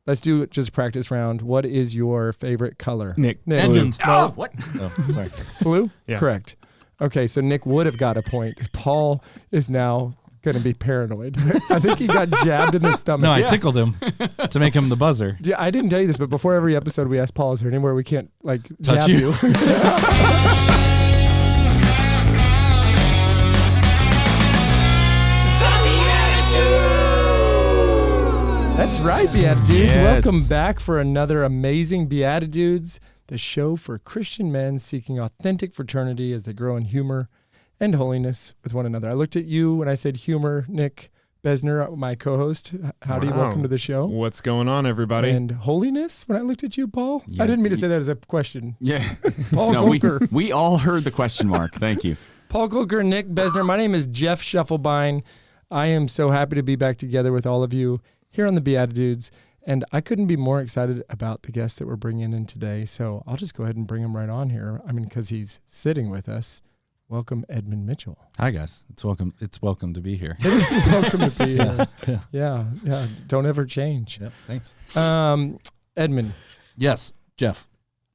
let's do just a practice round. What is your favorite color? Nick. Edmund. Oh, what? Oh, sorry. Blue? Yeah. Correct. Okay, so Nick would have got a point. Paul is now going to be paranoid. I think he got jabbed in the stomach. No, I tickled him to make him the buzzer. Yeah, I didn't tell you this, but before every episode, we ask Paul, is there anywhere we can't Touch jab you? That's right, BeatiDudes. Yes. Welcome back for another amazing BeatiDudes, the show for Christian men seeking authentic fraternity as they grow in humor and holiness with one another. I looked at you when I said humor, Nick Besner, my co-host. Howdy, welcome to the show. What's going on, everybody? And holiness, when I looked at you, Paul? Yeah. I didn't mean to say that as a question. Yeah. Paul Kolker. We all heard the question mark. Thank you. Paul Kolker, Nick Besner. My name is Jeff Schiefelbein. I am so happy to be back together with all of you here on the BeatiDudes, and I couldn't be more excited about the guest that we're bringing in today, so I'll just go ahead and bring him right on here. I mean, because he's sitting with us. Welcome, Edmund Mitchell. Hi, guys. It's welcome to be here. It is welcome to be here. Yeah. Don't ever change. Yep, thanks. Edmund, Yes, Jeff.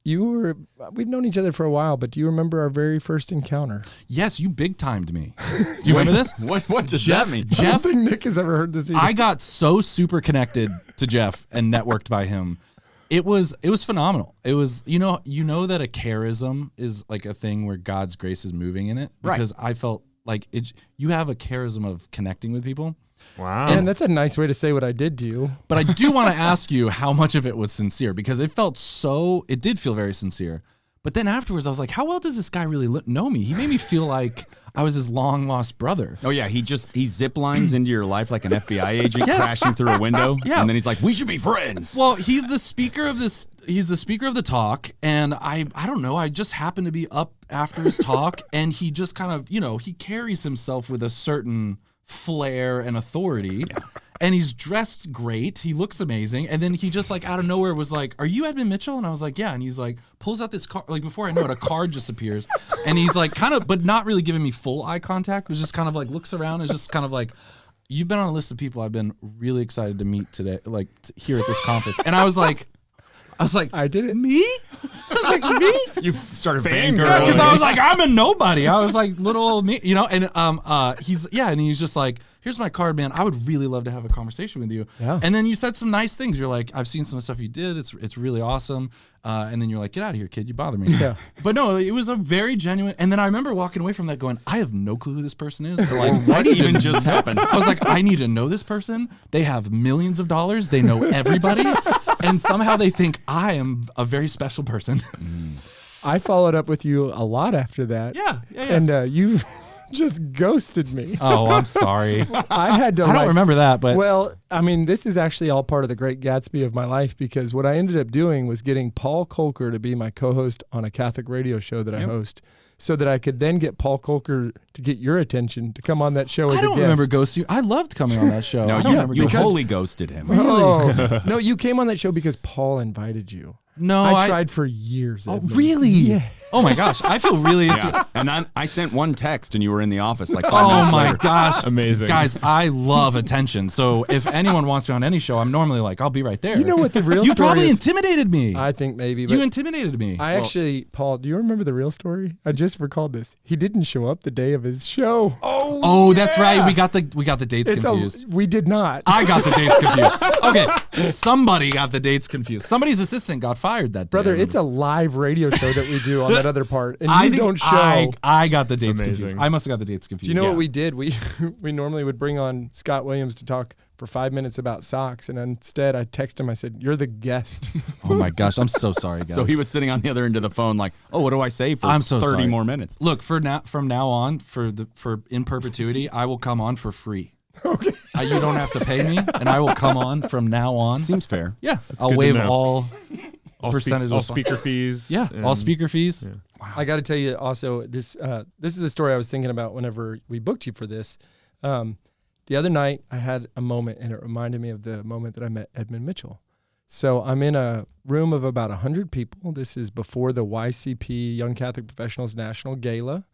we've known each other for a while, but do you remember our very first encounter? Yes, you big timed me. Do you remember this? What does that mean? I don't think Nick has ever heard this either. I got so super connected to Jeff and networked by him. It was phenomenal. It was you know that a charism is like a thing where God's grace is moving in it, because I felt like you have a charism of connecting with people. Wow. And that's a nice way to say what I did to you. But I do want to ask you how much of it was sincere, because it did feel very sincere. But then afterwards, I was like, how well does this guy really know me? He made me feel like I was his long lost brother. Oh yeah, he zip lines into your life like an FBI agent crashing through a window. Yeah. And then he's like, we should be friends. Well, he's the speaker of this. He's the speaker of the talk, and I don't know. I just happened to be up after his talk, and he just kind of, he carries himself with a certain flair and authority. Yeah. And he's dressed great. He looks amazing. And then he just like out of nowhere was like, "Are you Edmund Mitchell?" And I was like, "Yeah." And he's like, pulls out this card. Like before I know it, a card just appears. And he's like kind of, but not really giving me full eye contact. Was just kind of like looks around and just kind of like, "You've been on a list of people I've been really excited to meet today, like here at this conference." And I was like, I did it. "Me?" I was like, "Me?" You started Fangirl. Yeah, because I was like, I'm a nobody. I was like, little old me, And he's just like, here's my card, man. I would really love to have a conversation with you. Yeah. And then you said some nice things. You're like, I've seen some stuff you did. It's really awesome. And then you're like, get out of here, kid. You bother me. Yeah. But no, it was a very genuine. And then I remember walking away from that going, I have no clue who this person is. But like, what even just happened? I was like, I need to know this person. They have millions of dollars. They know everybody. And somehow they think I am a very special person. I followed up with you a lot after that. Yeah. And you just ghosted me. Oh, I'm sorry. I had to. I don't remember that, but Well, I mean, this is actually all part of the Great Gatsby of my life, because what I ended up doing was getting Paul Kolker to be my co-host on a Catholic radio show that I host, so that I could then get Paul Kolker to get your attention to come on that show as a guest. I don't remember ghosting you. I loved coming on that show. No, I don't remember you ghosting. wholly ghosted him. Oh, no, you came on that show because Paul invited you. No, I tried for years. Oh, Edmund. really? Yeah. Oh my gosh, I feel really Yeah. And I sent one text and you were in the office like 5 Oh minutes my later. gosh. Amazing. Guys, I love attention. So if anyone wants me on any show, I'm normally like, I'll be right there. You know what the real You story probably is? intimidated me. I think maybe. But You intimidated me. actually, Paul, do you remember the real story? I just recalled this. He didn't show up the day of his show. Oh, that's right. We got the dates confused. We did not. I got the dates confused. Okay, somebody got the dates confused. Somebody's assistant got fired that day. Brother, I it's a remember. live radio show that we do on that other part, and I you think don't show. I got the dates Amazing. confused. I must have got the dates confused. Do you know what we did? We normally would bring on Scott Williams to talk for 5 minutes about socks, and instead I texted him. I said, "You're the guest." Oh my gosh, I'm so sorry, guys. So he was sitting on the other end of the phone like, oh, what do I say for I'm so 30 sorry. more minutes? Look, from now on, for in perpetuity, I will come on for free. Okay. You don't have to pay me, and I will come on from now on. Seems fair. Yeah, I'll good to waive know. all Percentage, percentages. all speaker fees. Yeah, all and- speaker fees. Yeah. Wow. I got to tell you also, this is the story I was thinking about whenever we booked you for this. The other night I had a moment, and it reminded me of the moment that I met Edmund Mitchell. So I'm in a room of about 100 people. This is before the YCP, Young Catholic Professionals National Gala,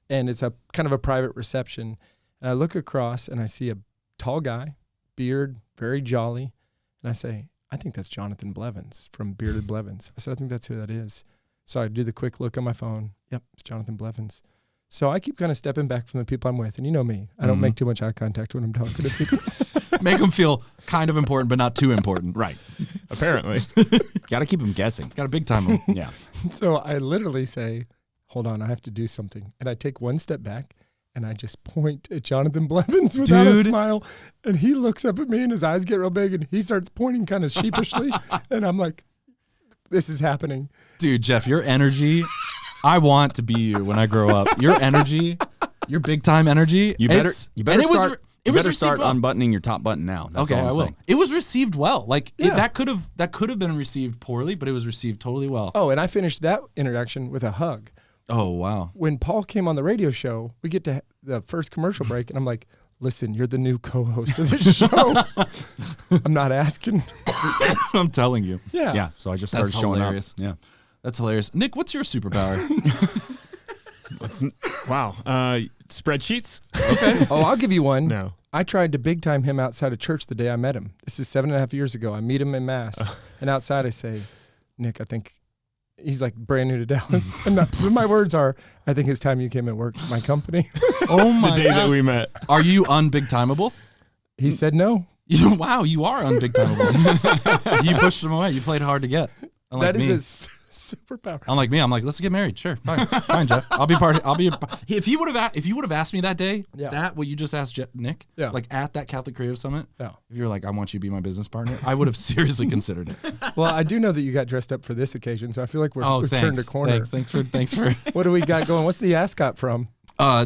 and it's a kind of a private reception. And I look across and I see a tall guy, beard, very jolly, and I say, I think that's Jonathan Blevins from Bearded Blevins. I said, I think that's who that is. So I do the quick look on my phone. Yep, it's Jonathan Blevins. So I keep kind of stepping back from the people I'm with. And you know me. I don't make too much eye contact when I'm talking to people. Make them feel kind of important, but not too important. Right. Apparently. Got to keep them guessing. Got a big time. Yeah. So I literally say, hold on, I have to do something. And I take one step back and I just point at Jonathan Blevins without a smile. And he looks up at me and his eyes get real big and he starts pointing kind of sheepishly. And I'm like, this is happening. Dude, Jeff, your energy, I want to be you when I grow up. Your energy, your big time energy. You better start well. unbuttoning your top button now. That's okay, all I'm I will. saying. It was received well. Like Yeah. that could have been received poorly, but it was received totally well. Oh, and I finished that introduction with a hug. Oh, wow. When Paul came on the radio show, we get to the first commercial break, and I'm like, listen, you're the new co-host of this show. I'm not asking. I'm telling you. Yeah. Yeah. So I just That's started showing hilarious. up. Yeah. That's hilarious. Nick, what's your superpower? Wow. Spreadsheets? Okay. Oh, I'll give you one. No. I tried to big time him outside of church the day I met him. This is 7.5 years ago. I meet him in Mass, and outside I say, Nick, I think he's like brand new to Dallas. And my words are, I think it's time you came and worked at my company. Oh, my The day God. that we met. Are you unbig timeable? He said no. Wow, you are unbig timeable. You pushed him away. You played hard to get. Unlike That is me. his superpower. Unlike me, I'm like, let's get married. Sure, fine, Jeff. If you would have asked me that day, what you just asked Nick, like at that Catholic Creative Summit, if you're like, I want you to be my business partner, I would have seriously considered it. Well, I do know that you got dressed up for this occasion, so I feel like we've turned a corner. Thanks for. What do we got going? What's the ascot from?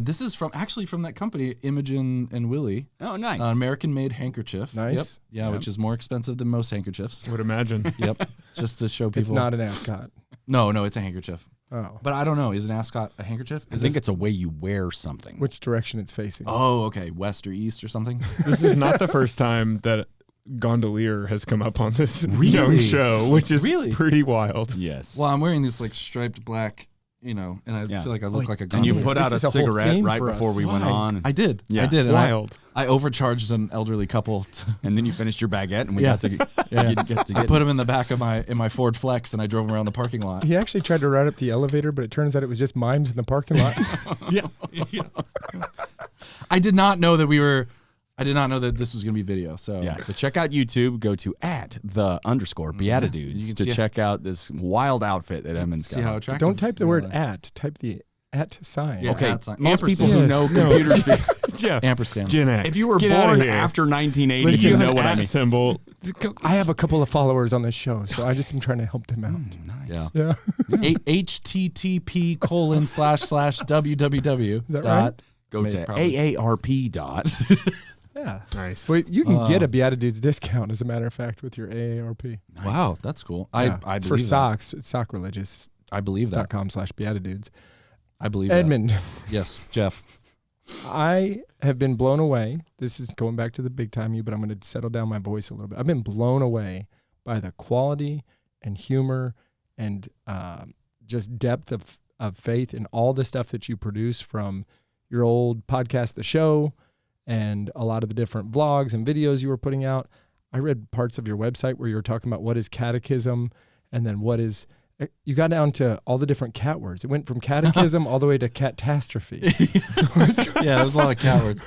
This is from that company, Imogen and Willie. Oh, nice. American-made handkerchief. Nice. Yep. Yeah, which is more expensive than most handkerchiefs. Would imagine. Yep. Just to show people. It's not an ascot. No, it's a handkerchief. Oh. But I don't know. Is an ascot a handkerchief? I think it's a way you wear something. Which direction it's facing. Oh, okay. West or east or something? This is not the first time that gondolier has come up on this young show, which is pretty wild. Yes. Well, I'm wearing this like striped black, and I feel like I look like a And gondolier. you put out a This is a whole cigarette theme right for before us. we went on. I did. Yeah. I did. And Wild. I overcharged an elderly couple. And then you finished your baguette, and we Yeah. got to get to I get. put them in the back of my Ford Flex, and I drove them around the parking lot. He actually tried to ride up the elevator, but it turns out it was just mimes in the parking lot. Yeah. I did not know that this was going to be video. So Yeah, so check out YouTube. Go to @the_BeatiDudes You can to see check out this wild outfit that Edmund's see got. how on. attractive. Don't type the word at. Type the at sign. Yeah. Okay, At sign. most people who Ampersand. know No. computer speak. Jeff. Ampersand. Gen X. If you were Get outta born here. after 1980, Listen, you have know an what I at mean. symbol. I have a couple of followers on this show, so I just am trying to help them out. Yeah. Yeah. http://www. Is that right? Go Made to probably. AARP. Yeah. Nice. Well, you can get a BeatiDudes discount, as a matter of fact, with your AARP. Wow, that's cool. Yeah. I it's for believe that. socks. It's sockreligious.com/BeatiDudes. I believe that. /BeatiDudes. I believe Edmund, that. Yes, Jeff. I have been blown away. This is going back to the big time you, but I'm going to settle down my voice a little bit. I've been blown away by the quality and humor and just depth of faith in all the stuff that you produce, from your old podcast, The Show, and a lot of the different vlogs and videos you were putting out. I read parts of your website where you were talking about what is catechism, and then what is, you got down to all the different cat words. It went from catechism all the way to catastrophe. Yeah, there's a lot of cat words.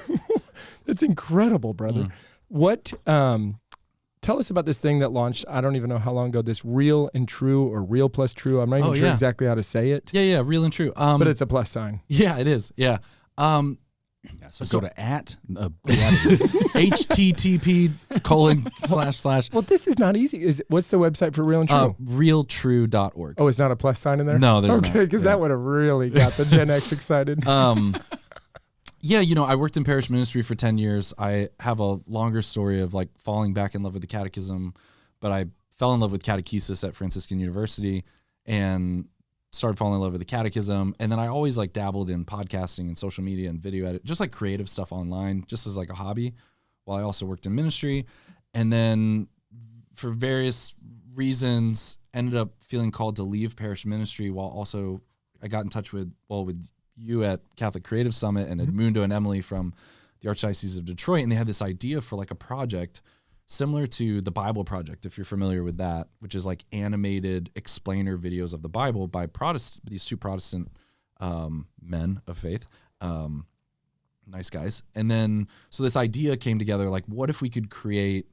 It's incredible, brother. What, tell us about this thing that launched, I don't even know how long ago, this Real and True, or Real plus True. I'm not even sure exactly how to say it. Yeah, real and true. But it's a plus sign. Yeah, it is. Yeah. So go to http:// Well, this is not easy. What's the website for Real and True? realtrue.org. Oh, it's not a plus sign in there? No, there's not. Okay, because that would have really got the Gen X excited. Yeah, I worked in parish ministry for 10 years. I have a longer story of like falling back in love with the catechism, but I fell in love with catechesis at Franciscan University and started falling in love with the catechism. And then I always like dabbled in podcasting and social media and video edit, just like creative stuff online, just as like a hobby, while I also worked in ministry. And then for various reasons, ended up feeling called to leave parish ministry, while also I got in touch with you at Catholic Creative Summit and Edmundo and Emily from the Archdiocese of Detroit. And they had this idea for like a project similar to the Bible Project, if you're familiar with that, which is like animated explainer videos of the Bible by these two Protestant men of faith, nice guys. And then, so this idea came together, like, what if we could create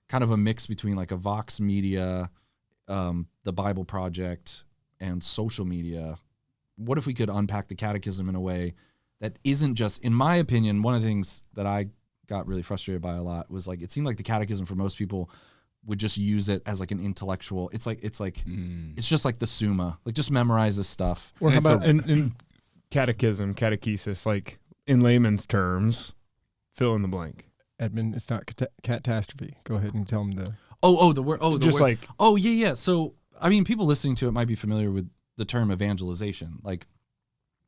kind of a mix between like a Vox Media, the Bible Project, and social media? What if we could unpack the Catechism in a way that isn't just, in my opinion, one of the things that I got really frustrated by a lot was like, it seemed like the Catechism for most people would just use it as like an intellectual. It's just like the Summa, like just memorize this stuff. Or how about in catechism, catechesis, like in layman's terms, fill in the blank. Edmund, it's not catastrophe. Go ahead and tell him the. The word. Yeah. So I mean, people listening to it might be familiar with the term evangelization. Like,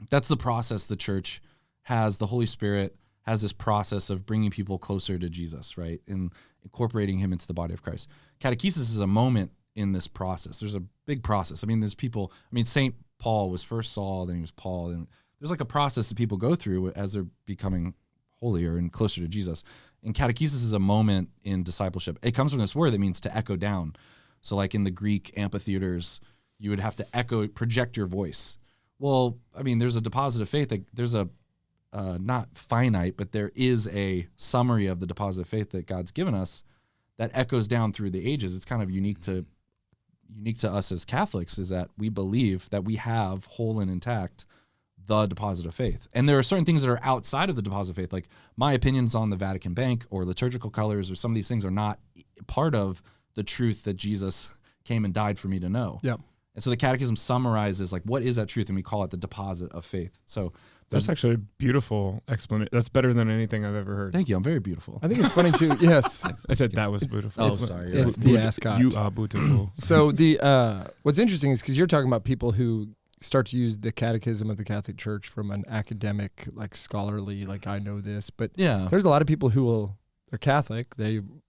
that's the process the church has. The Holy Spirit has this process of bringing people closer to Jesus, right? And incorporating him into the body of Christ. Catechesis is a moment in this process. There's a big process. I mean, there's people, St. Paul was first Saul, then he was Paul. And there's like a process that people go through as they're becoming holier and closer to Jesus. And catechesis is a moment in discipleship. It comes from this word that means to echo down. So like in the Greek amphitheaters, you would have to project your voice. Well, I mean, there's a deposit of faith. There's a not finite, but there is a summary of the deposit of faith that God's given us that echoes down through the ages. It's kind of unique to us as Catholics, is that we believe that we have whole and intact the deposit of faith. And there are certain things that are outside of the deposit of faith, like my opinions on the Vatican Bank or liturgical colors or some of these things are not part of the truth that Jesus came and died for me to know. Yep. And so the Catechism summarizes like what is that truth, and we call it the deposit of faith. So that's actually a beautiful explanation. That's better than anything I've ever heard. Thank you. I'm very beautiful. I think it's funny too. Yes, I said that was beautiful. Oh, sorry. It's the ascot. You are beautiful. So the what's interesting is because you're talking about people who start to use the Catechism of the Catholic Church from an academic, like scholarly, like I know this, but yeah, there's a lot of people who they're Catholic,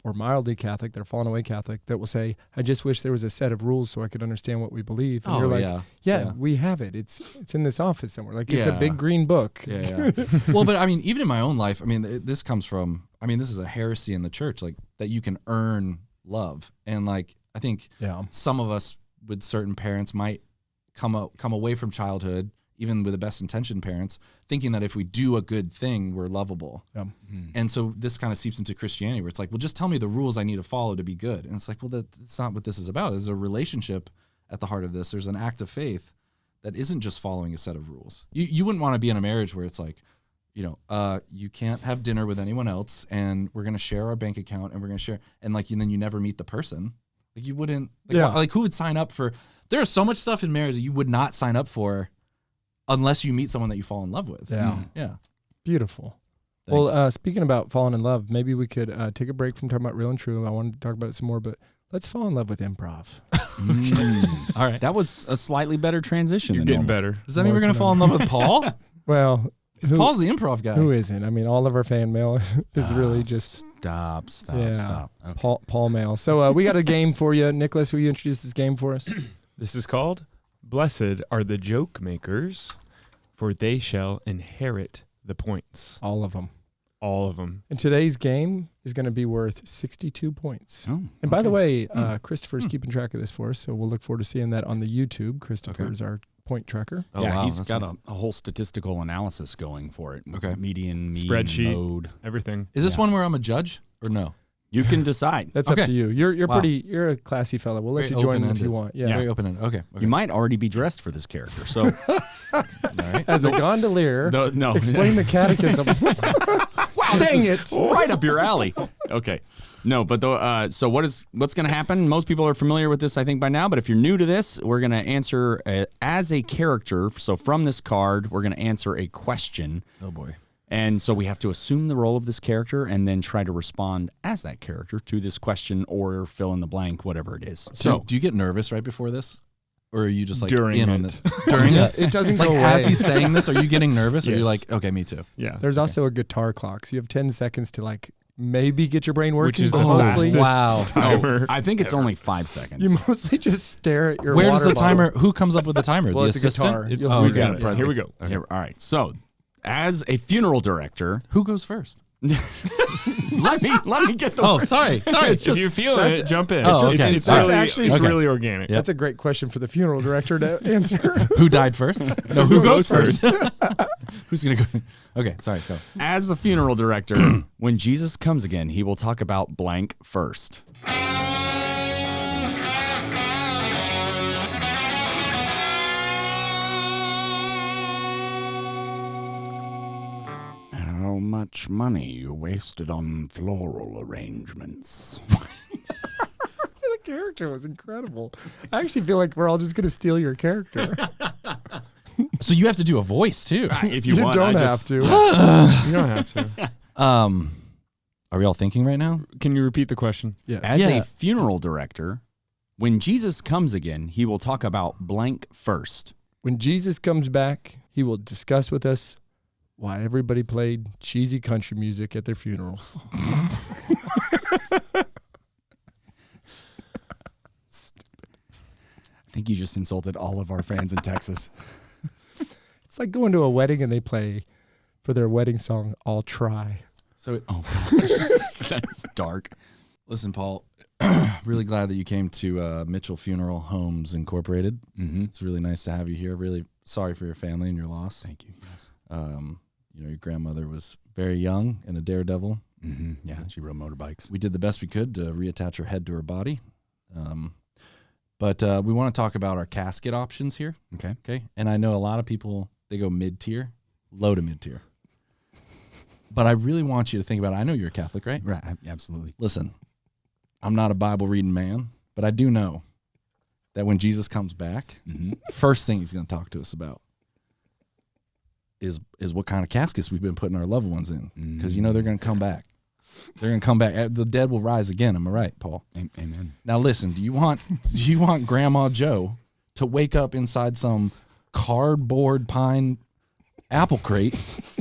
or mildly Catholic, they're fallen away Catholic, that will say, I just wish there was a set of rules so I could understand what we believe. And you're like, yeah, we have it. It's in this office somewhere. Like, it's a big green book. Yeah. Well, but I mean, even in my own life, I mean, this comes from, this is a heresy in the church, like that you can earn love. And like, I think some of us with certain parents might come away from childhood, even with the best intentioned parents, thinking that if we do a good thing, we're lovable. Yeah. And so this kind of seeps into Christianity, where it's like, well, just tell me the rules I need to follow to be good. And it's like, well, that's not what this is about. There's a relationship at the heart of this. There's an act of faith that isn't just following a set of rules. You wouldn't want to be in a marriage where it's like, you can't have dinner with anyone else, and we're going to share our bank account, and we're going to share, and like, and then you never meet the person. Like, you wouldn't, like who would sign up for, there's so much stuff in marriage that you would not sign up for unless you meet someone that you fall in love with. Yeah. Yeah. Beautiful. Thanks. Well, speaking about falling in love, maybe we could take a break from talking about real and true. I wanted to talk about it some more, but let's fall in love with improv. All right. That was a slightly better transition. You're getting better. Does that mean we're going to fall in love with Paul? Well, because Paul's the improv guy. Who isn't? I mean, all of our fan mail is really just... Stop. Okay. Paul mail. So we got a game for you. Nicholas, will you introduce this game for us? This is called Blessed are the Joke Makers, for they shall inherit the points. All of them. All of them. And today's game is going to be worth 62 points. Oh, and by the way, Christopher's keeping track of this for us, so we'll look forward to seeing that on the YouTube. Christopher is our point tracker. Oh, yeah, wow, he's got a whole statistical analysis going for it. Okay. Median, mean, spreadsheet, mode. Everything. Is this one where I'm a judge or no? You can decide. That's up to you. You're a classy fella. We'll let you join in if you want. Yeah. Very open-ended. Okay. You might already be dressed for this character. So, all right. As a gondolier, no. Explain the Catechism. Wow, dang it! Right up your alley. Okay. No, but so what's going to happen? Most people are familiar with this, I think, by now. But if you're new to this, we're going to answer as a character. So from this card, we're going to answer a question. Oh boy. And so we have to assume the role of this character and then try to respond as that character to this question or fill in the blank, whatever it is. So do you get nervous right before this? Or are you just like during in it. on this? During it? It doesn't like go away. as he's saying this, are you getting nervous? Or Yes. are you like, okay, me too? Yeah. There's also a guitar clock, so you have 10 seconds to like maybe get your brain working. Which is but the mostly, fastest timer. I think it's only 5 seconds. you mostly just stare at your Where water does the bottle. timer, who comes up with the timer? Well, the it's a assistant? guitar. We okay. got it. Here we go. All right. So as a funeral director, Who goes first? let me get the. Oh, sorry. If you feel it, jump in. Oh, It's, okay. it's That's really, actually- it's okay. really organic. That's a great question for the funeral director to answer. Who died first? No, who goes first? Who's gonna go? Okay, sorry. Go. As a funeral director, when Jesus comes again, he will talk about blank first. How much money you wasted on floral arrangements. The character was incredible. I actually feel like we're all just going to steal your character. So you have to do a voice too. If you, You want, don't I have just, to. You don't have to. Are we all thinking right now? Can you repeat the question? Yes. As Yeah. a funeral director, when Jesus comes again, he will talk about blank first. When Jesus comes back, he will discuss with us why everybody played cheesy country music at their funerals. I think you just insulted all of our fans in Texas. It's like going to a wedding and they play for their wedding song, I'll Try. So, Oh, gosh. That's dark. listen, Paul. Really glad that you came to Mitchell Funeral Homes Incorporated. Mm-hmm. It's really nice to have you here. Really sorry for your family and your loss. Thank you. Yes. Your grandmother was very young and a daredevil. Mm-hmm. Yeah, she rode motorbikes. We did the best we could to reattach her head to her body. But we want to talk about our casket options here. Okay. Okay. And I know a lot of people, they go mid-tier, low to mid-tier. But I really want you to think about it. I know you're a Catholic, right? Right. Absolutely. Listen, I'm not a Bible reading man, but I do know that when Jesus comes back, first thing he's going to talk to us about is what kind of caskets we've been putting our loved ones in. Because they're going to come back. They're going to come back. The dead will rise again. Am I right, Paul? Amen. Now listen, do you want Grandma Joe to wake up inside some cardboard pine apple crate,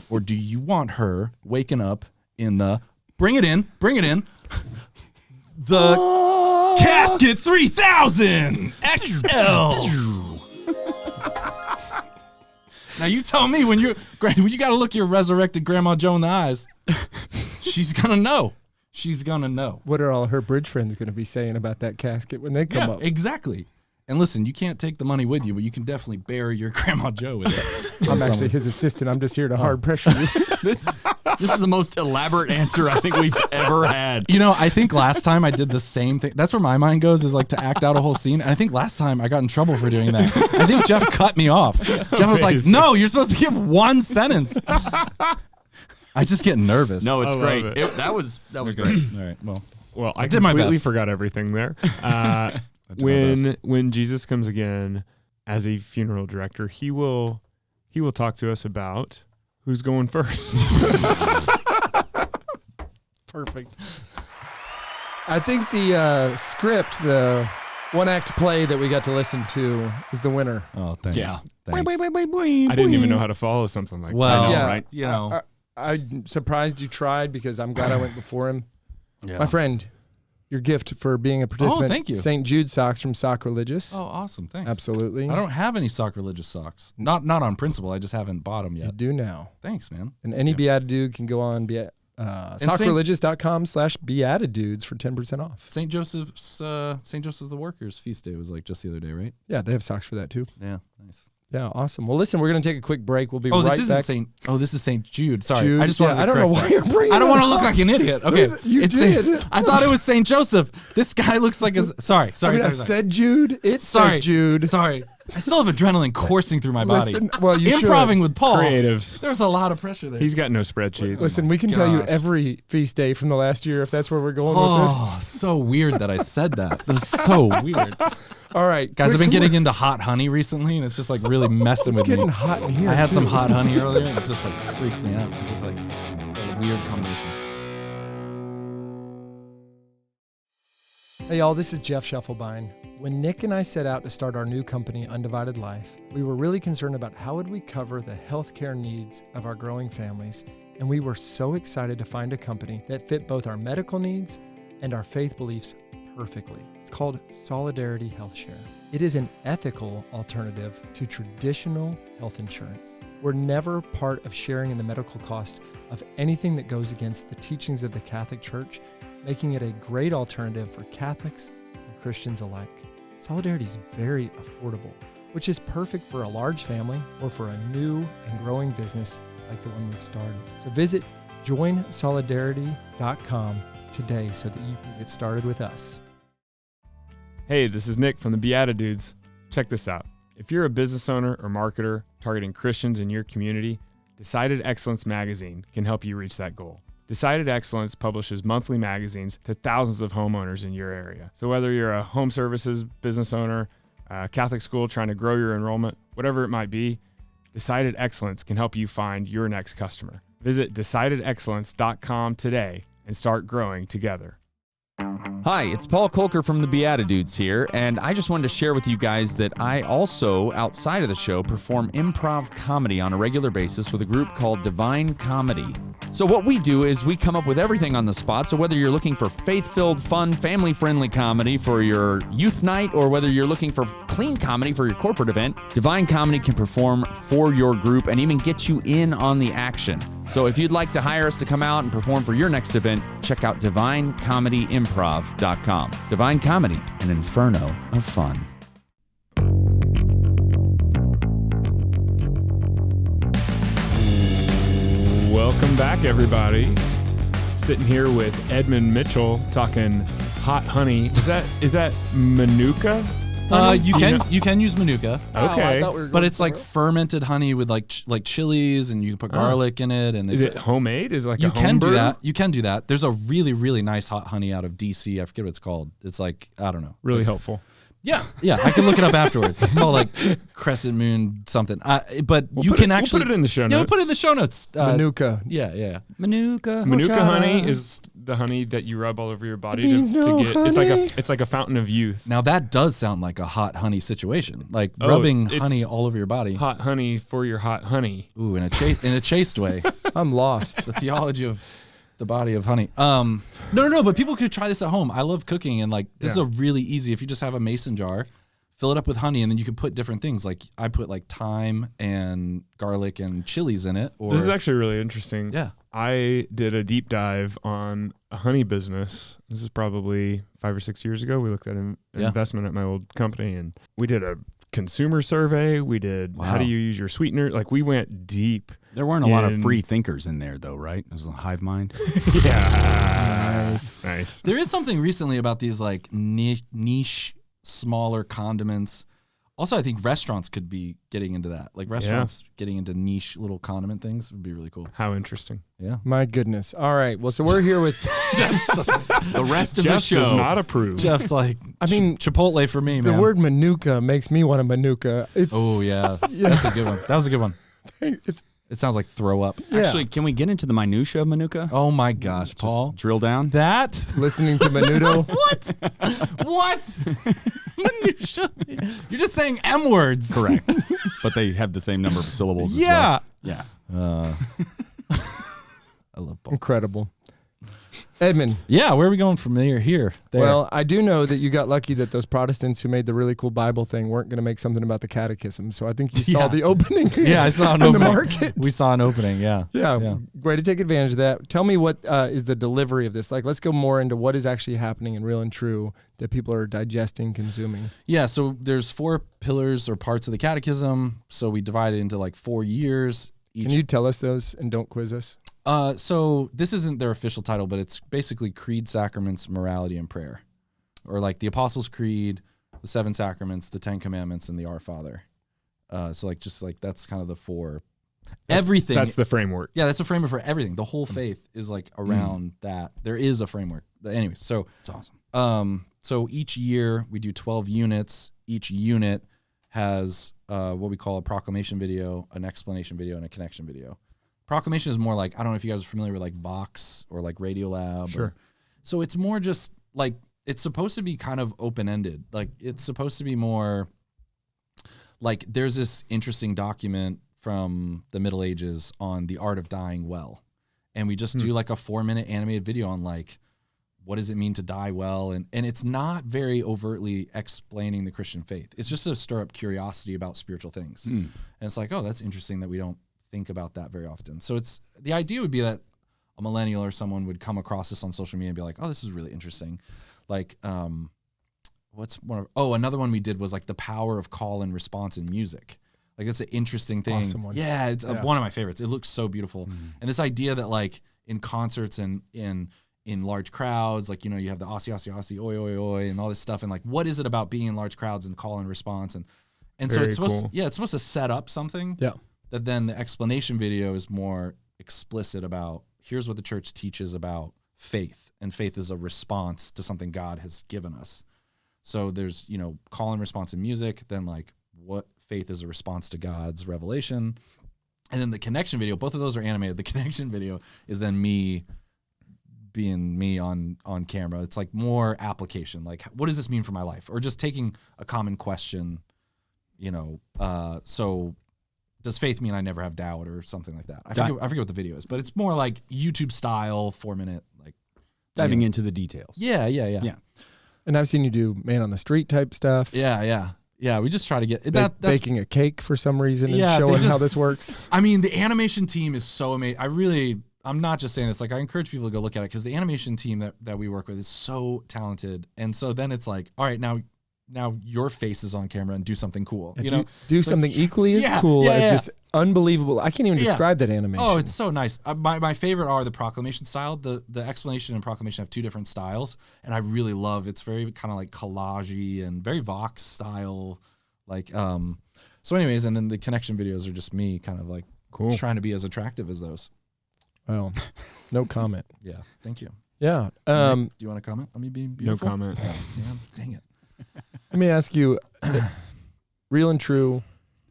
or do you want her waking up in the bring it in the casket 3000 XL? Now you tell me when you got to look your resurrected Grandma Joe in the eyes. She's gonna know. She's gonna know. What are all her bridge friends going to be saying about that casket when they come Yeah, up? exactly. And listen, you can't take the money with you, but you can definitely bury your Grandma Joe with it. I'm actually his assistant. I'm just here to hard pressure you. This is the most elaborate answer I think we've ever had. I think last time I did the same thing. That's where my mind goes, is like to act out a whole scene. And I think last time I got in trouble for doing that. I think Jeff cut me off. Jeff was like, no, you're supposed to give one sentence. I just get nervous. No, it's I great. love it. That was great. All right. Well, I did my completely best. forgot everything there. did my best. When Jesus comes again as a funeral director, he will talk to us about who's going first. Perfect. I think the script, the one-act play that we got to listen to, is the winner. Oh, thanks. Yeah. Thanks. I didn't even know how to follow something like Well, that. Yeah. right? I'm surprised you tried because I'm glad I went before him. Yeah. My friend, your gift for being a participant. thank you. St. Jude socks from Sacreligious. Oh, awesome. Thanks. Absolutely. I don't have any sacrilegious socks. Not on principle. I just haven't bought them You yet. do now. Thanks, man. And any BeatiDude can go on sacreligious.com/BeatiDudes for 10% off. St. Joseph's the Workers feast day was like just the other day, right? Yeah, they have socks for that too. Yeah, nice. Yeah, awesome. Well, listen, we're going to take a quick break. We'll be Oh, right this back. isn't this is St. Jude. Sorry, Jude, I just wanted to I don't know correct why that. you're bringing I don't it want to up. look like an idiot. Okay, You it's did. I thought it was St. Joseph. This guy looks like a sorry. I said Jude. It Sorry, says Jude. Sorry. I still have adrenaline coursing through my body. Listen, well, you Improving should. with Paul. Creatives. There was a lot of pressure there. He's got no spreadsheets. Listen, we can tell you gosh. every feast day from the last year if that's where we're going with Oh, this. so weird that I said that. That was so weird. All right, Guys, I've been quick- getting into hot honey recently, and it's just like really messing with It's me. getting hot in here. I had some too. hot honey earlier, and it just like freaked me out. It just like it's like a weird combination. Hey y'all, this is Jeff Schiefelbein. When Nick and I set out to start our new company, Undivided Life, we were really concerned about how would we cover the healthcare needs of our growing families, and we were so excited to find a company that fit both our medical needs and our faith beliefs perfectly. It's called Solidarity Health Share. It is an ethical alternative to traditional health insurance. We're never part of sharing in the medical costs of anything that goes against the teachings of the Catholic Church, making it a great alternative for Catholics and Christians alike. Solidarity is very affordable, which is perfect for a large family or for a new and growing business like the one we've started. So visit joinsolidarity.com today so that you can get started with us. Hey, this is Nick from the BeatiDudes. Check this out. If you're a business owner or marketer targeting Christians in your community, Decided Excellence magazine can help you reach that goal. Decided Excellence publishes monthly magazines to thousands of homeowners in your area. So whether you're a home services business owner, a Catholic school trying to grow your enrollment, whatever it might be, Decided Excellence can help you find your next customer. Visit decidedexcellence.com today and start growing together. Hi, it's Paul Kolker from the BeatiDudes here, and I just wanted to share with you guys that I also, outside of the show, perform improv comedy on a regular basis with a group called Divine Comedy. So what we do is we come up with everything on the spot, so whether you're looking for faith-filled, fun, family-friendly comedy for your youth night, or whether you're looking for clean comedy for your corporate event, Divine Comedy can perform for your group and even get you in on the action. So if you'd like to hire us to come out and perform for your next event, check out DivineComedyImprov.com. Divine Comedy, an inferno of fun. Welcome back, everybody. Sitting here with Edmund Mitchell talking hot honey. Is that Manuka? You can use Manuka. Okay. But it's like fermented honey with like chilies, and you can put garlic in it. And is it homemade? Is it like you a can home do brew? that. You can do that. There's a really, really nice hot honey out of DC. I forget what it's called. It's like, I don't know. Really helpful. Yeah. I can look it up afterwards. It's called like Crescent Moon something. But you can actually we'll put it in the show notes. Yeah, we'll put it in the show notes. Manuka. Yeah. Manuka. Manuka honey is the honey that you rub all over your body to get. It's like a fountain of youth. Now that does sound like a hot honey situation, like Oh, rubbing it's honey all over your body. Hot honey for your hot honey. Ooh, in a chaste way. I'm lost. The theology of the body of honey. No, but people could try this at home. I love cooking, and like this is a really easy. If you just have a mason jar, fill it up with honey, and then you can put different things. Like I put like thyme and garlic and chilies in it. Or This is actually really interesting. Yeah. I did a deep dive on a honey business. This is probably 5 or 6 years ago. We looked at an investment at my old company, and we did a consumer survey. We did how do you use your sweetener? Like we went deep. There weren't a lot of free thinkers in there, though, right? It was a hive mind. Yeah. Nice. There is something recently about these like niche, smaller condiments. Also, I think restaurants could be getting into that. Like restaurants getting into niche little condiment things would be really cool. How interesting. Yeah. My goodness. All right. Well, so we're here with The rest of Jeff the show does not approve. Jeff's like, I mean, Chipotle for me, the man. word Manuka makes me want a Manuka. It's Oh yeah, that's a good one. That was a good one. It sounds like throw up. Actually, can we get into the minutia of Manuka? Oh my gosh, Paul. Drill down. That listening to Menudo. what? Minutia. You're just saying M words. Correct. But they have the same number of syllables as Yeah. well. Yeah. I love Paul. Incredible. Edmund. Yeah, where are we going from there? Here. There. Well, I do know that you got lucky that those Protestants who made the really cool Bible thing weren't going to make something about the Catechism. So I think you saw the opening. Yeah, I saw an in opening. the market. We saw an opening. Yeah. Yeah, way to take advantage of that. Tell me what is the delivery of this? Like, let's go more into what is actually happening and real and true that people are digesting, consuming. Yeah, so there's 4 pillars or parts of the Catechism. So we divide it into like 4 years. Can you tell us those and don't quiz us? So this isn't their official title, but it's basically Creed, Sacraments, Morality, and Prayer. Or like the Apostles' Creed, the 7 Sacraments, the 10 Commandments, and the Our Father. So like just like that's kind of the 4. Everything. That's the framework. Yeah, that's a framework for everything. The whole faith is like around that. There is a framework. But anyways, so It's awesome. So each year we do 12 units. Each unit has what we call a proclamation video, an explanation video, and a connection video. Proclamation is more like, I don't know if you guys are familiar with like Vox or like Radiolab. Sure. So it's more just like, it's supposed to be kind of open-ended. Like it's supposed to be more like there's this interesting document from the Middle Ages on the art of dying well. And we just do like a 4-minute animated video on like what does it mean to die well? And it's not very overtly explaining the Christian faith. It's just to stir up curiosity about spiritual things. And it's like, oh, that's interesting that we don't think about that very often. So the idea would be that a millennial or someone would come across this on social media and be like, oh, this is really interesting. Like, another one we did was like the power of call and response in music. Like, that's an interesting thing. Awesome one. Yeah, it's one of my favorites. It looks so beautiful. And this idea that like in concerts and in large crowds, like, you have the Aussie, Aussie, Aussie, oi, oi, oi, and all this stuff. And like, what is it about being in large crowds and call and response? And so it's supposed it's supposed to set up something that then the explanation video is more explicit about, here's what the church teaches about faith. And faith is a response to something God has given us. So there's, call and response in music, then like what faith is a response to God's revelation. And then the connection video, both of those are animated. The connection video is then me being me on camera. It's like more application. Like, what does this mean for my life? Or just taking a common question, so does faith mean I never have doubt or something like that? I forget what the video is, but it's more like YouTube style, 4-minute, like diving into the details. Yeah. And I've seen you do man on the street type stuff. Yeah. We just try to get that's baking a cake for some reason and showing how this works. I mean, the animation team is so amazing. I'm not just saying this. Like, I encourage people to go look at it because the animation team that we work with is so talented. And so then it's like, all right, now your face is on camera and do something cool. Do something equally as cool as this unbelievable. I can't even describe that animation. Oh, it's so nice. My favorite are the proclamation style. The explanation and proclamation have two different styles, and I really love. It's very kind of like collage-y and very Vox style. Like, so anyways, and then the connection videos are just me kind of like trying to be as attractive as those. Well, no comment. Yeah, thank you. Yeah. Do you want to comment? Let me be beautiful. No comment. Yeah, dang it. Let me ask you, real and true,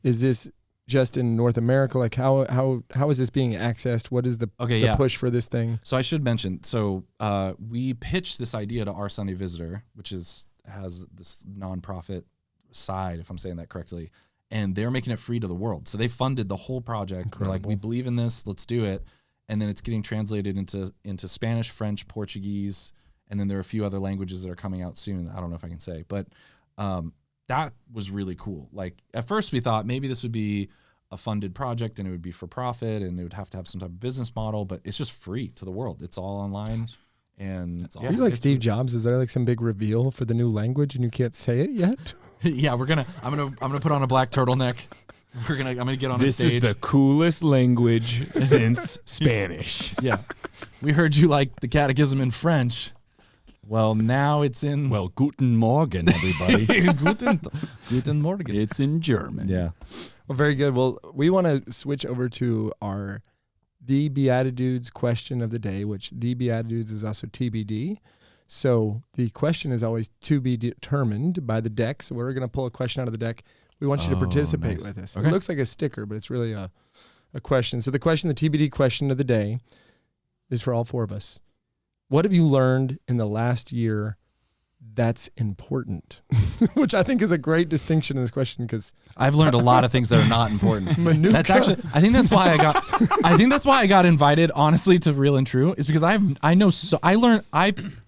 is this just in North America? Like, how is this being accessed? What is the push for this thing? So I should mention, we pitched this idea to Our Sunday Visitor, which has this nonprofit side, if I'm saying that correctly, and they're making it free to the world. So they funded the whole project. We're like, we believe in this, let's do it. And then it's getting translated into Spanish, French, Portuguese, and then there are a few other languages that are coming out soon. I don't know if I can say, but that was really cool. Like, at first we thought maybe this would be a funded project and it would be for profit and it would have to have some type of business model, but it's just free to the world. It's all online. And that's awesome. He's like Steve Jobs. Is there like some big reveal for the new language and you can't say it yet? Yeah, I'm gonna put on a black turtleneck. I'm gonna get on a stage. This is the coolest language since Spanish. Yeah. We heard you like the Catechism in French. Well, now it's in... Well, guten Morgen, everybody. Guten Morgen. It's in German. Yeah. Well, very good. Well, we want to switch over to the BeatiDudes question of the day, which the BeatiDudes is also TBD. So the question is always to be determined by the deck. So we're going to pull a question out of the deck. We want you to participate with us. Okay. It looks like a sticker, but it's really a question. So the TBD question of the day is for all four of us. What have you learned in the last year that's important? Which I think is a great distinction in this question because I've learned a lot of things that are not important. That's actually, I think that's why I got invited, honestly, to Real and True, is because I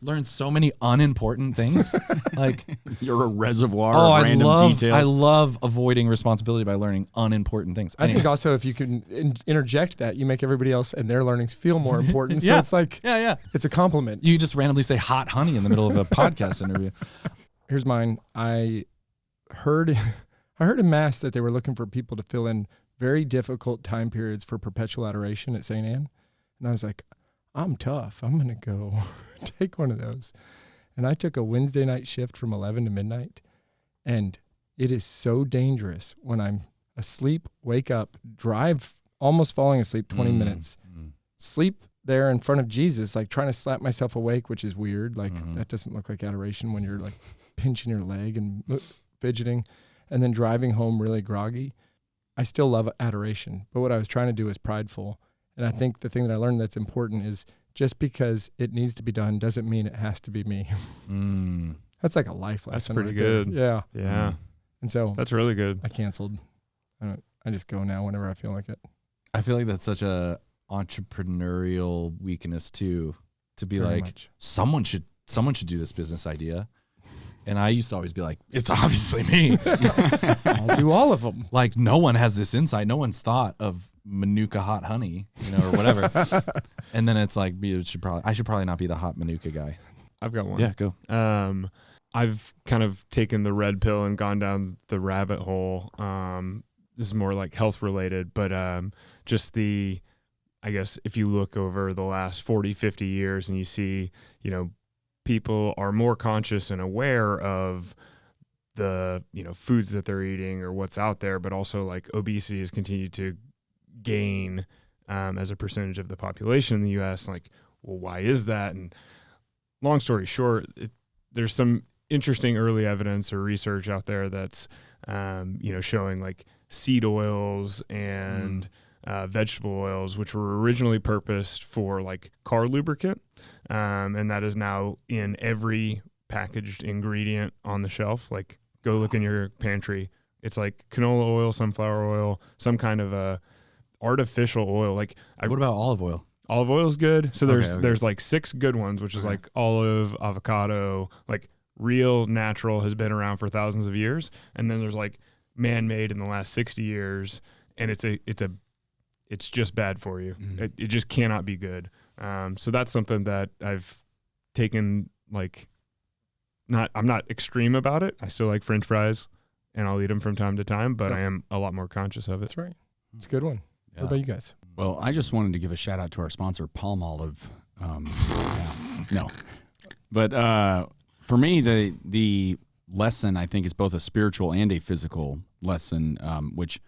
learned so many unimportant things. Like, you're a reservoir of random details. I love avoiding responsibility by learning unimportant things. I think also if you can interject that, you make everybody else and their learnings feel more important. So it's like, it's a compliment. You just randomly say hot honey in the middle of a podcast interview. Here's mine. I heard in Mass that they were looking for people to fill in very difficult time periods for perpetual adoration at St. Anne. And I was like, I'm tough. I'm going to go take one of those. And I took a Wednesday night shift from 11 to midnight. And it is so dangerous when I'm asleep, wake up, drive, almost falling asleep 20 minutes, sleep there in front of Jesus, like trying to slap myself awake, which is weird. Like that doesn't look like adoration when you're like pinching your leg and fidgeting, and then driving home really groggy. I still love adoration, but what I was trying to do is prideful. And I think the thing that I learned that's important is just because it needs to be done doesn't mean it has to be me. That's like a life lesson. That's pretty right good. There. Yeah. Yeah. And so that's really good. I canceled. I just go now whenever I feel like it. I feel like that's such a entrepreneurial weakness too, to be very like much. Someone should someone should do this business idea. And I used to always be like, it's obviously me. I'll do all of them. Like, no one has this insight. No one's thought of Manuka hot honey, or whatever. And then it's like, I should probably not be the hot Manuka guy. I've got one. Yeah, go. I've kind of taken the red pill and gone down the rabbit hole. This is more like health related, but just I guess if you look over the last 40, 50 years and you see, people are more conscious and aware of the, foods that they're eating or what's out there, but also like obesity has continued to gain as a percentage of the population in the U.S. Like, well, why is that? And long story short, there's some interesting early evidence or research out there that's, showing like seed oils and vegetable oils, which were originally purposed for like car lubricant. And that is now in every packaged ingredient on the shelf. Like, go look in your pantry. It's like canola oil, sunflower oil, some kind of a artificial oil. Like, What about olive oil? Olive oil is good. So Okay. there's like 6 good ones, which is like olive, avocado, like real natural has been around for thousands of years. And then there's like man-made in the last 60 years. And it's just bad for you. Mm-hmm. It just cannot be good. So that's something that I've taken, like, I'm not extreme about it. I still like French fries and I'll eat them from time to time, but I am a lot more conscious of it. That's right. It's a good one. Yeah. What about you guys? Well, I just wanted to give a shout out to our sponsor, Palmolive. No, but for me, the lesson I think is both a spiritual and a physical lesson, which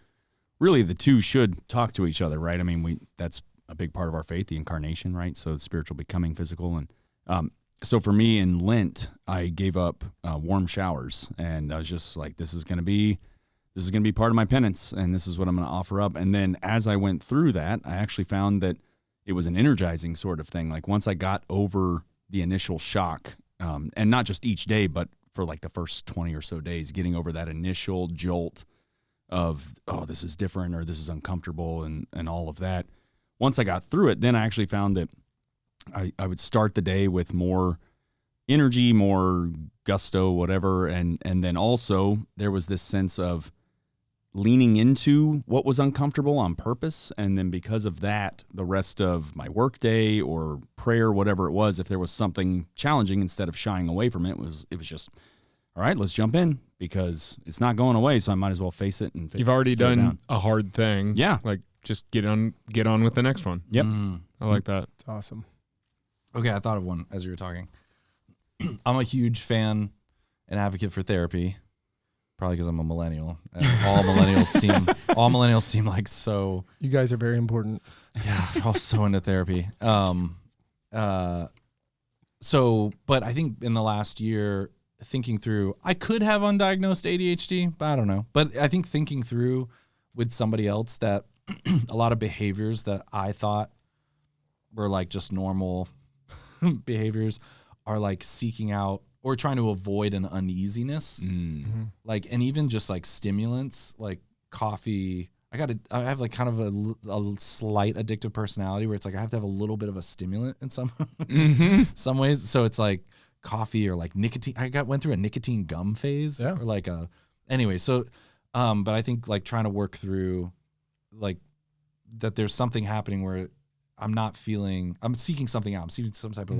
really the two should talk to each other, right? I mean, that's a big part of our faith, the incarnation, right? So spiritual becoming physical, and so for me in Lent, I gave up warm showers, and I was just like, this is going to be part of my penance, and this is what I'm going to offer up. And then as I went through that, I actually found that it was an energizing sort of thing. Like, once I got over the initial shock, and not just each day, but for like the first 20 or so days, getting over that initial jolt of, oh, this is different, or this is uncomfortable, and all of that. Once I got through it, then I actually found that I would start the day with more energy, more gusto, whatever. And then also there was this sense of leaning into what was uncomfortable on purpose. And then because of that, the rest of my workday or prayer, whatever it was, if there was something challenging, instead of shying away from it, it was just, all right, let's jump in, because it's not going away. So I might as well face it. And You've already stare it done down. a hard thing. Yeah. Like, just get on with the next one. Yep. I like that. It's awesome. Okay, I thought of one as you were talking. I'm a huge fan and advocate for therapy, probably because I'm a millennial. And all millennials seem like so. You guys are very important. Yeah, we're all so into therapy. But I think in the last year, thinking through, I could have undiagnosed ADHD, but I don't know. But I think thinking through with somebody else that a lot of behaviors that I thought were like just normal behaviors are like seeking out or trying to avoid an uneasiness. Mm-hmm. Like, and even just like stimulants, like coffee. I have like kind of a slight addictive personality where it's like I have to have a little bit of a stimulant in some some ways. So it's like coffee or like nicotine. Went through a nicotine gum phase, or like anyway. So, but I think like trying to work through like that there's something happening where I'm seeking something out. I'm seeking some type of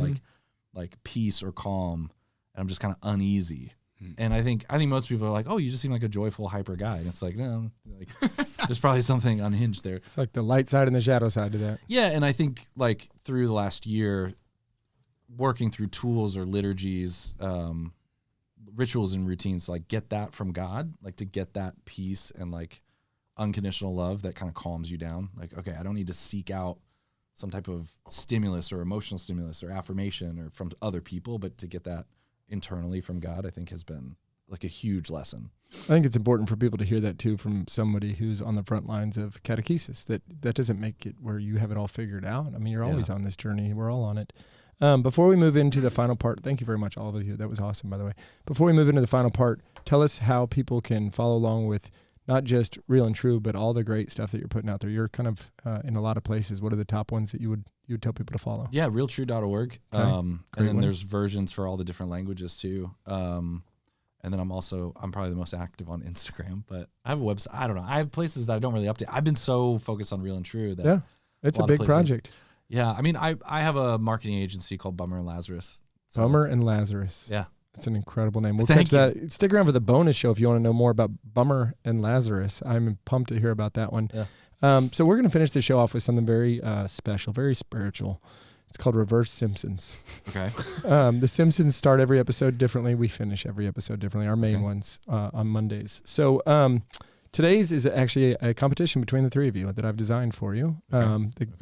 like peace or calm, and I'm just kind of uneasy. And I think most people are like, oh, you just seem like a joyful, hyper guy. And it's like, no, like there's probably something unhinged there. It's like the light side and the shadow side to that. Yeah, and I think like through the last year, working through tools or liturgies, rituals and routines, to like get that from God, like to get that peace and like unconditional love that kind of calms you down. Like, okay, I don't need to seek out some type of stimulus or emotional stimulus or affirmation or from other people, but to get that internally from God, I think has been like a huge lesson. I think it's important for people to hear that too from somebody who's on the front lines of catechesis, that doesn't make it where you have it all figured out. I mean, you're always on this journey. We're all on it. Before we move into the final part, thank you very much, all of you. That was awesome, by the way. Before we move into the final part, tell us how people can follow along with not just Real and True, but all the great stuff that you're putting out there. You're kind of in a lot of places. What are the top ones that you would tell people to follow? Yeah, realtrue.org. And then there's versions for all the different languages too. And then I'm probably the most active on Instagram, but I have a website. I don't know. I have places that I don't really update. I've been so focused on Real and True that it's a big project. Yeah, I mean, I have a marketing agency called Bummer and Lazarus. So, Bummer and Lazarus. Yeah. It's an incredible name. We'll Thank catch that. Stick around for the bonus show if you want to know more about Bummer and Lazarus. I'm pumped to hear about that one. Yeah. So we're going to finish the show off with something very special, very spiritual. It's called Reverse Simpsons. Okay. The Simpsons start every episode differently. We finish every episode differently. Our main ones on Mondays. So today's is actually a competition between the three of you that I've designed for you.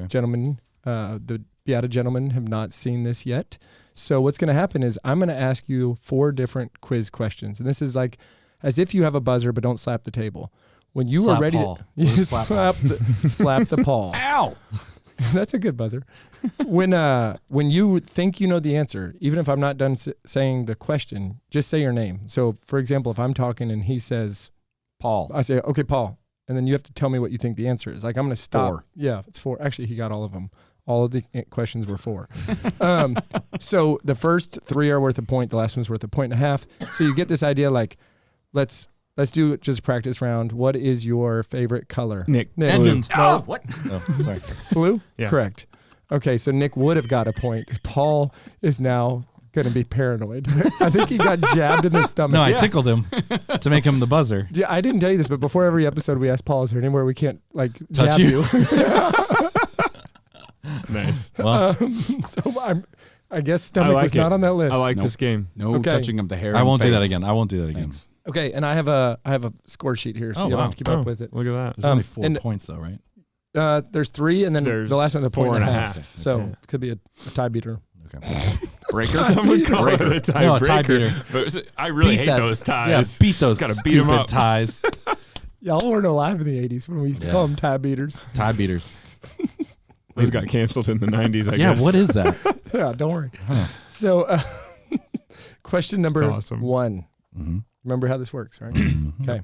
Gentlemen, the Beata gentlemen have not seen this yet. So what's going to happen is I'm going to ask you 4 different quiz questions. And this is like as if you have a buzzer, but don't slap the table. When you are ready to slap the Paul. Ow! That's a good buzzer. When you think you know the answer, even if I'm not done saying the question, just say your name. So, for example, if I'm talking and he says Paul, I say, okay, Paul. And then you have to tell me what you think the answer is. Like, I'm going to stop. 4. Yeah, it's 4. Actually, he got all of them. All of the questions were 4. So the first 3 are worth a point. The last one's worth a point and a half. So you get this idea like, let's do just a practice round. What is your favorite color? Nick. Edmund. No. What? Oh, sorry. Blue? Yeah. Correct. Okay, so Nick would have got a point. Paul is now going to be paranoid. I think he got jabbed in the stomach. No, I tickled him to make him the buzzer. Yeah, I didn't tell you this, but before every episode we ask Paul, is there anywhere we can't like Touch jab you? Nice. Well, So I guess stomach was not on that list. I like this game. No Okay. touching of the hair. I and won't do that face. again. I won't do that again. Thanks. Okay, and I have a score sheet here, so Oh, you don't wow. have to keep up with it. Look at that. There's only 4 and- points though, right? There's 3, and then There's the last one's a point 4 and a and a half. half. So Okay. it could be a tie beater. Okay. Breaker. Someone call it a tie No, a tie breaker. beater. But I really Beat hate that- those ties. Yeah, beat those Gotta beat 'em stupid up. ties. Y'all weren't alive in the 80s when we used to call them tie beaters. Tie beaters. Those got canceled in the 90s, I Yeah, guess. what is that? Yeah, don't worry. Huh. So question number That's awesome. 1. Mm-hmm. Remember how this works, right? Okay.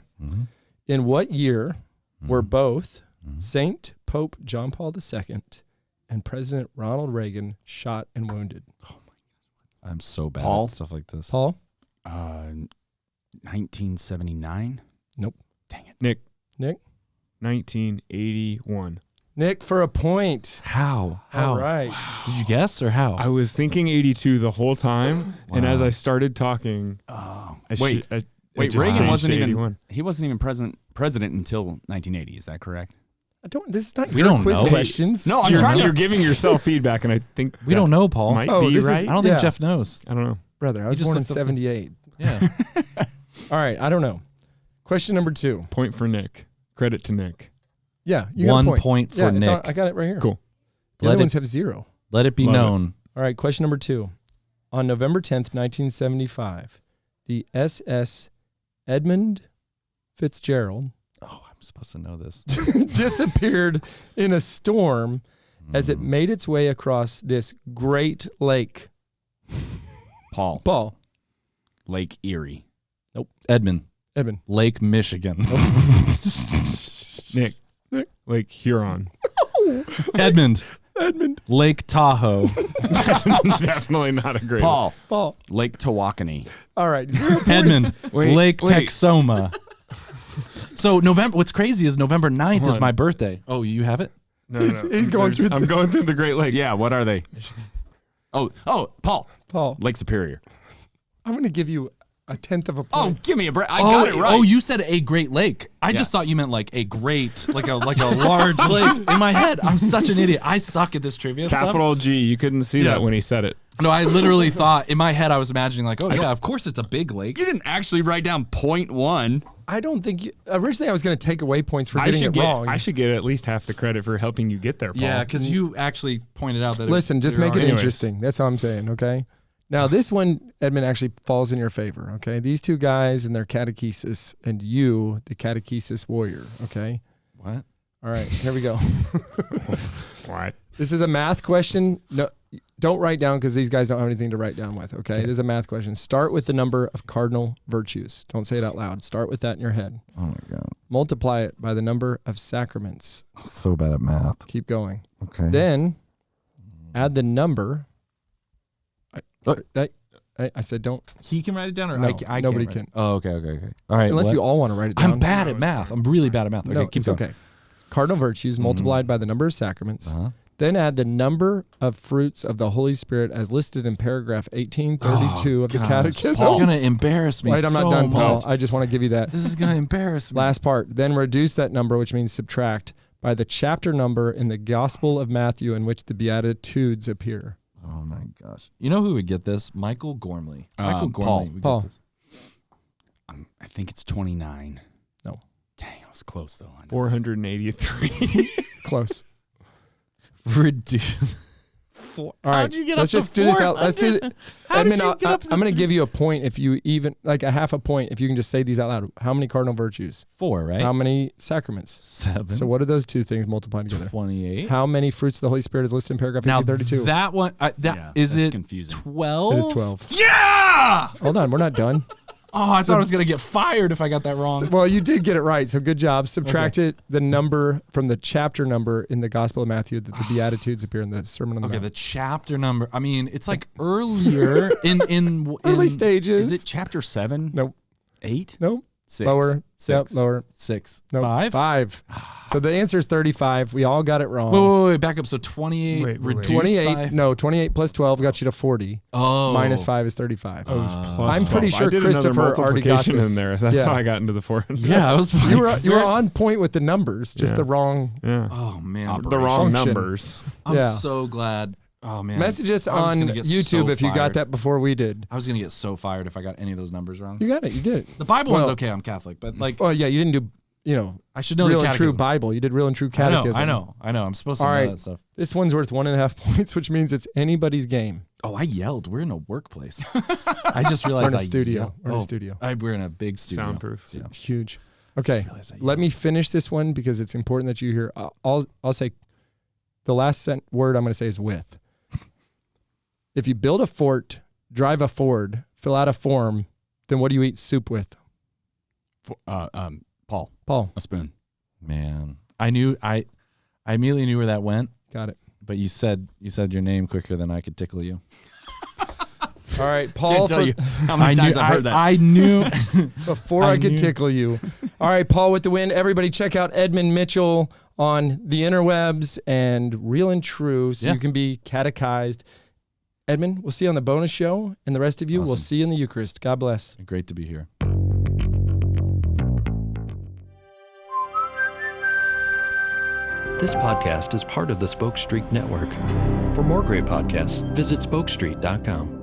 In what year were both Saint Pope John Paul II and President Ronald Reagan shot and wounded? I'm so bad Paul? at stuff like this. Paul? 1979. Nope. Dang it. Nick? 1981. Nick for a point. How? All right. Did you guess or how? I was thinking 82 the whole time, and as Wow. I started talking, Oh. I Wait, I wait. just Reagan changed wasn't to even. 81. He wasn't even president until 1980. Is that correct? This is not We your don't quiz know. questions. No, I'm You're, trying to. you're giving yourself feedback, and I think we don't know, Paul. might Oh, be this is- right. I don't think Yeah. Jeff knows. I don't know. Brother, I was just born in looked up the- 78. Yeah. All right, I don't know. Question number 2. Point for Nick. Credit to Nick. Yeah, you got a 1 point. point for Yeah, it's Nick. on- I got it right here. Cool. The Let other it- ones have 0. Let it be Love it. known. All right, question number 2. On November 10th, 1975, the SS Edmund Fitzgerald Oh, I'm supposed to know this. disappeared in a storm as it made its way across this great lake. Paul. Paul. Lake Erie. Edmund. Lake Michigan. Nick. Lake Huron. Edmund. Edmund. Lake Tahoe. That's definitely not a great Paul. Paul. Lake Tawakoni. All right. 0 points. Edmund. Wait, Lake wait. Texoma. So what's crazy is November 9th Hold is on. my birthday. Oh, you have it? No, He's going through I'm going through the Great Lakes. Yeah, what are they? Oh, Paul. Paul, Lake Superior. I'm going to give you a 1/10 of a Oh, point. give me a break. I got it right. Oh, you said a Great Lake. I just thought you meant like a great, like a large lake. In my head, I'm such an idiot. I suck at this trivia stuff. Capital G. You couldn't see Yeah. that when he said it. No, I literally thought in my head I was imagining like, oh yeah, of course it's a big lake. You didn't actually write down .1. I don't think you, originally I was going to take away points for I getting should it get. wrong. I should get at least half the credit for helping you get there, Paul. Yeah, because you actually pointed out that. Listen, just there make are- it Anyways. interesting. That's all I'm saying, okay? Now, this one, Edmund, actually falls in your favor, okay? These two guys and their catechesis, and you, the catechesis warrior, okay? What? All right, here we go. What? This is a math question. No, don't write down because these guys don't have anything to write down with, okay? This is a math question. Start with the number of cardinal virtues. Don't say it out loud. Start with that in your head. Oh my god. multiply it by the number of sacraments. So bad at math. Keep going. Okay. Then add the number. I said don't. He can write it down, or No, I nobody can't. can. Oh, okay. All right. Unless what? you all want to write it down. I'm bad at math. I'm really bad at math. Okay, No, keep it's going. okay. Cardinal virtues multiplied by the number of sacraments. Uh-huh. Then add the number of fruits of the Holy Spirit as listed in paragraph 1832 of the Catechism. You're gonna embarrass me. Wait, I'm not so done, Paul. much. I just want to give you that. This is gonna embarrass me. Last part. Then reduce that number, which means subtract, by the chapter number in the Gospel of Matthew in which the Beatitudes appear. Oh my gosh. You know who would get this? Michael Gormley. Michael Gormley would Paul. get this. I think it's 29. No. Dang, I was close though. 483. Close. Reduce. All right. How'd you get let's up just to do this out. Let's do 400? it. How did Edmund, you get up to I'm going to give you a point if you even, like a half a point if you can just say these out loud. How many cardinal virtues? 4, right? How many sacraments? 7. So what are those two things multiplied together? 28. How many fruits of the Holy Spirit is listed in paragraph Now 1832? that one, is that's it confusing. 12? It is 12. Yeah! Hold on, we're not done. Oh, I thought I was gonna get fired if I got that wrong. Well, you did get it right, so good job. Subtracted the number from the chapter number in the Gospel of Matthew that the Beatitudes appear in the Sermon on the Okay, Mount. the chapter number. I mean, it's like earlier in Early stages. Is it chapter 7? Nope. 8? Nope. 6. Lower. 6. Yep, lower. 6. Nope. 5. 5. So the answer is 35. We all got it wrong. Wait, back up. So 28 Wait. reduced 28. by. No, 28 plus 12 got you to 40. Oh. Minus 5 is 35. Plus I'm pretty 12. sure I did Christopher another already got multiplication this. in there. That's Yeah. how I got into the 400. Yeah, I was. You were on point with the numbers, just Yeah. the wrong. Yeah. Oh man, The wrong Function. numbers. I'm Yeah. so glad. Oh man. Message us I was on gonna get YouTube so if you got fired. that before we did. I was gonna get so fired if I got any of those numbers wrong. You got it. You did. The Bible one's Well- okay. I'm Catholic, but like Well, yeah, you didn't do, I should know real the and true catechism. Bible. You did real and true catechism. I know. I'm supposed to All know right. that stuff. This one's worth 1.5 points, which means it's anybody's game. Oh, I yelled. We're in a workplace. I just We're realized in a I studio. yelled. We're in a studio. We're in a big studio. Soundproof. Yeah. It's huge. Okay, realized I let me finish this one because it's important that you hear. I'll say the last word I'm going to say is with. If you build a fort, drive a Ford, fill out a form, then what do you eat soup with? Paul, Paul. a spoon. Man, I immediately knew where that went, Got it. but you said your name quicker than I could tickle you. All right, Paul. how many times I've heard that. I knew. Before I could knew. tickle you. All right, Paul with the win. Everybody check out Edmund Mitchell on the interwebs and Real and True so Yeah. you can be catechized. Edmund, we'll see you on the bonus show, and the rest of you, we'll Awesome. see you in the Eucharist. God bless. Great to be here. This podcast is part of the Spoke Street Network. For more great podcasts, visit spokestreet.com.